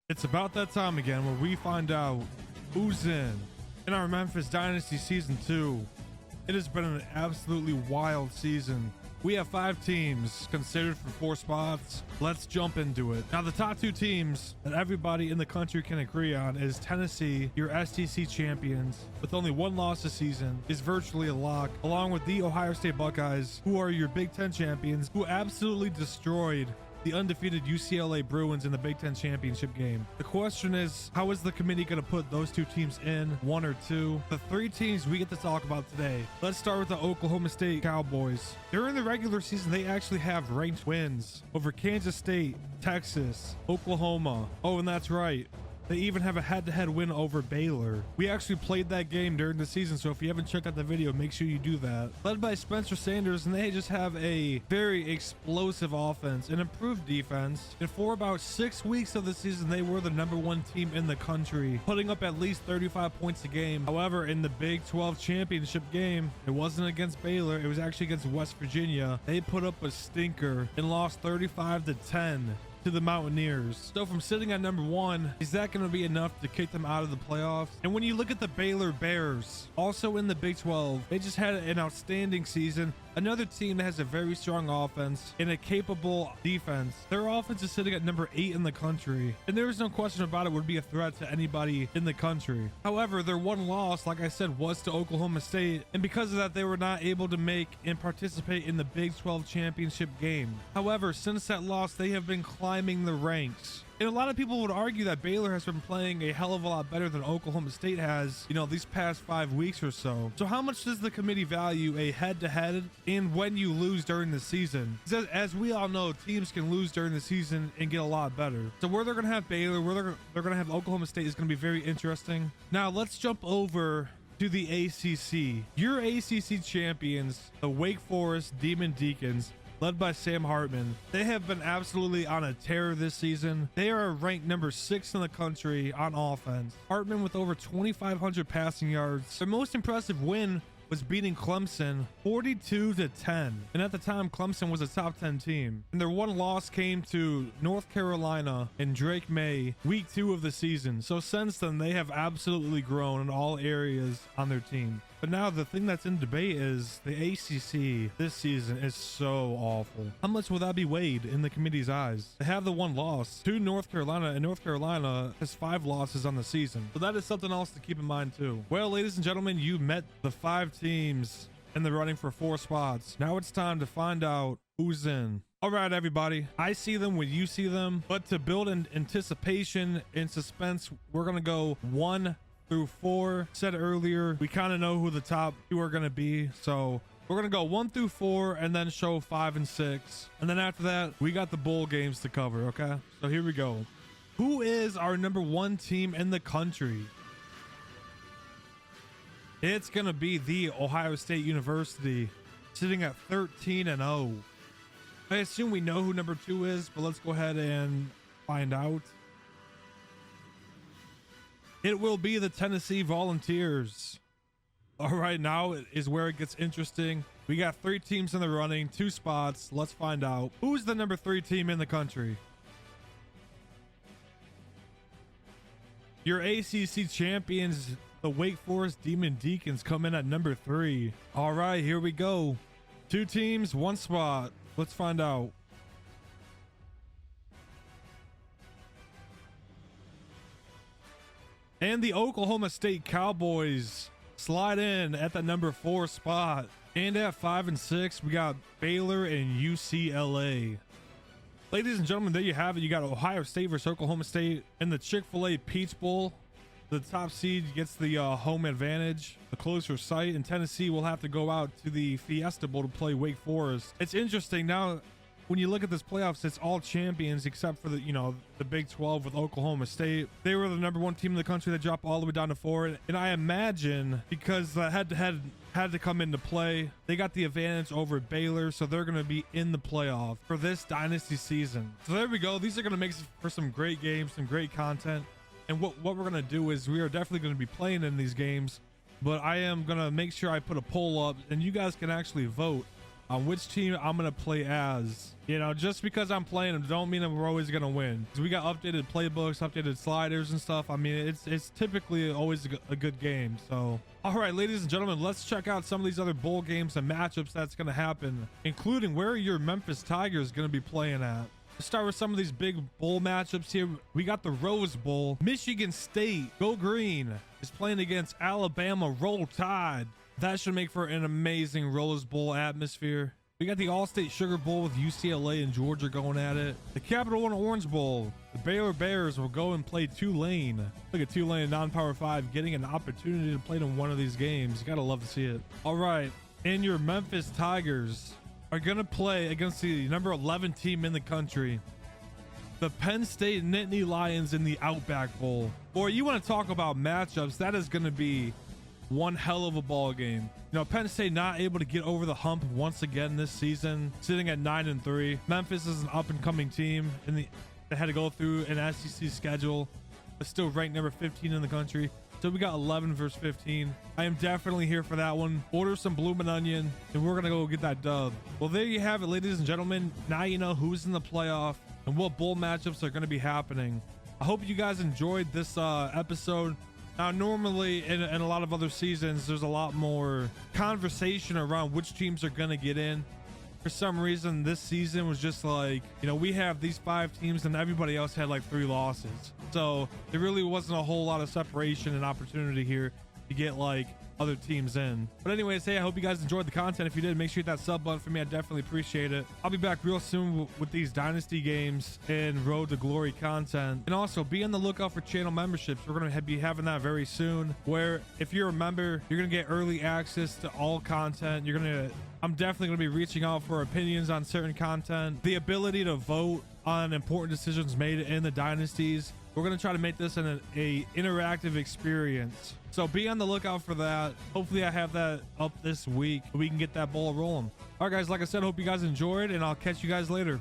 It's about that time again where we find out who's in our Memphis Dynasty Season 2. It has been an absolutely wild season. We have 5 teams considered for 4 spots. Let's jump into it. Now, the top 2 teams that everybody in the country can agree on is Tennessee, your SEC champions, with only 1 loss this season, is virtually a lock, along with the Ohio State Buckeyes, who are your Big Ten champions, who absolutely destroyed the undefeated UCLA Bruins in the Big Ten championship game. The question is, how is the committee going to put those 2 teams in, 1 or 2? The 3 teams we get to talk about today. Let's start with the Oklahoma State Cowboys. During the regular season, they actually have ranked wins over Kansas State, Texas, Oklahoma. Oh, and that's right, they even have a head-to-head win over Baylor. We actually played that game during the season, so if you haven't checked out the video, make sure you do that. Led by Spencer Sanders, and they just have a very explosive offense, an improved defense, and for about 6 weeks of the season, they were the #1 team in the country, putting up at least 35 points a game. However, in the Big 12 championship game, it wasn't against Baylor, it was actually against West Virginia. They put up a stinker and lost 35-10 to the Mountaineers. So from sitting at #1, is that going to be enough to kick them out of the playoffs? And when you look at the Baylor Bears, also in the Big 12, they just had an outstanding season. Another team that has a very strong offense and a capable defense. Their offense is sitting at #8 in the country, and there is no question about it, would be a threat to anybody in the country. However, their 1 loss, like I said, was to Oklahoma State, and because of that, they were not able to make and participate in the Big 12 championship game. However, since that loss, they have been climbing the ranks. And a lot of people would argue that Baylor has been playing a hell of a lot better than Oklahoma State has, these past 5 weeks or so. So how much does the committee value a head-to-head and when you lose during the season? Because as we all know, teams can lose during the season and get a lot better. So where they're going to have Baylor, where they're going to have Oklahoma State is going to be very interesting. Now let's jump over to the ACC. Your ACC champions, the Wake Forest Demon Deacons, led by Sam Hartman. They have been absolutely on a tear this season. They are ranked #6 in the country on offense. Hartman with over 2,500 passing yards. Their most impressive win was beating Clemson 42-10. And at the time, Clemson was a top 10 team. And their 1 loss came to North Carolina and Drake May, week 2 of the season. So since then, they have absolutely grown in all areas on their team. But now the thing that's in debate is the ACC this season is so awful. How much will that be weighed in the committee's eyes? They have the 1 loss to North Carolina, and North Carolina has 5 losses on the season. So that is something else to keep in mind too. Well, ladies and gentlemen, you met the 5 teams in the running for 4 spots. Now it's time to find out who's in. All right, everybody, I see them when you see them, but to build an anticipation and suspense, we're going to go 1 through 4. Said earlier, we kind of know who the top 2 are going to be, so we're going to go 1 through 4 and then show 5 and 6, and then after that we got the bowl games to cover. Okay, so here we go. Who is our #1 team in the country? It's going to be the Ohio State University, sitting at 13-0. I assume we know who #2 is, but let's go ahead and find out. It will be the Tennessee Volunteers. All right, now is where it gets interesting. We got 3 teams in the running, 2 spots. Let's find out who's the #3 team in the country. Your ACC champions, the Wake Forest Demon Deacons, come in at #3. All right, here we go. 2 teams, 1 spot. Let's find out. And the Oklahoma State Cowboys slide in at the #4 spot. And at 5 and 6, we got Baylor and UCLA. Ladies and gentlemen, there you have it. You got Ohio State versus Oklahoma State in the Chick-fil-A Peach Bowl. The top seed gets the home advantage, the closer site, and Tennessee will have to go out to the Fiesta Bowl to play Wake Forest. It's interesting now. When you look at this playoffs, it's all champions except for the Big 12 with Oklahoma State. They were the #1 team in the country that dropped all the way down to 4. And I imagine because the head-to-head had to come into play, they got the advantage over Baylor, so they're going to be in the playoff for this Dynasty season. So there we go. These are going to make for some great games, some great content. And what we're going to do is we are definitely going to be playing in these games, but I am going to make sure I put a poll up and you guys can actually vote on which team I'm going to play as. You know, just because I'm playing them don't mean that we're always going to win. 'Cause we got updated playbooks, updated sliders and stuff. I mean, it's typically always a good game. So, all right, ladies and gentlemen, let's check out some of these other bowl games and matchups that's going to happen, including where your Memphis Tigers going to be playing at. Let's start with some of these big bowl matchups here. We got the Rose Bowl. Michigan State, go green, is playing against Alabama, Roll Tide. That should make for an amazing Rose Bowl atmosphere. We got the All-State Sugar Bowl with UCLA and Georgia going at it. The Capital One Orange Bowl. The Baylor Bears will go and play Tulane. Look at Tulane, non-Power 5, getting an opportunity to play in one of these games. You gotta love to see it. All right, and your Memphis Tigers are gonna play against the number 11 team in the country, the Penn State Nittany Lions, in the Outback Bowl. Boy, you want to talk about matchups? That is gonna be one hell of a ball game. You know, Penn State not able to get over the hump once again this season, sitting at 9-3. Memphis is an up-and-coming team they had to go through an SEC schedule, but still ranked number 15 in the country. So we got 11 versus 15. I am definitely here for that one. Order some bloomin' onion, and we're gonna go get that dub. Well, there you have it, ladies and gentlemen. Now you know who's in the playoff and what bowl matchups are gonna be happening. I hope you guys enjoyed this episode. Now, normally in a lot of other seasons, there's a lot more conversation around which teams are going to get in. For some reason, this season was just like, you know, we have these 5 teams and everybody else had like 3 losses. So there really wasn't a whole lot of separation and opportunity here to get like other teams in. But anyways, hey, I hope you guys enjoyed the content. If you did, make sure you hit that sub button for me. I definitely appreciate it. I'll be back real soon with these Dynasty games and Road to Glory content. And also be on the lookout for channel memberships. We're going to be having that very soon, where if you're a member, you're going to get early access to all content. I'm definitely going to be reaching out for opinions on certain content, the ability to vote on important decisions made in the dynasties. We're going to try to make this an interactive experience. So be on the lookout for that. Hopefully I have that up this week. We can get that ball rolling. All right, guys, like I said, hope you guys enjoyed, and I'll catch you guys later.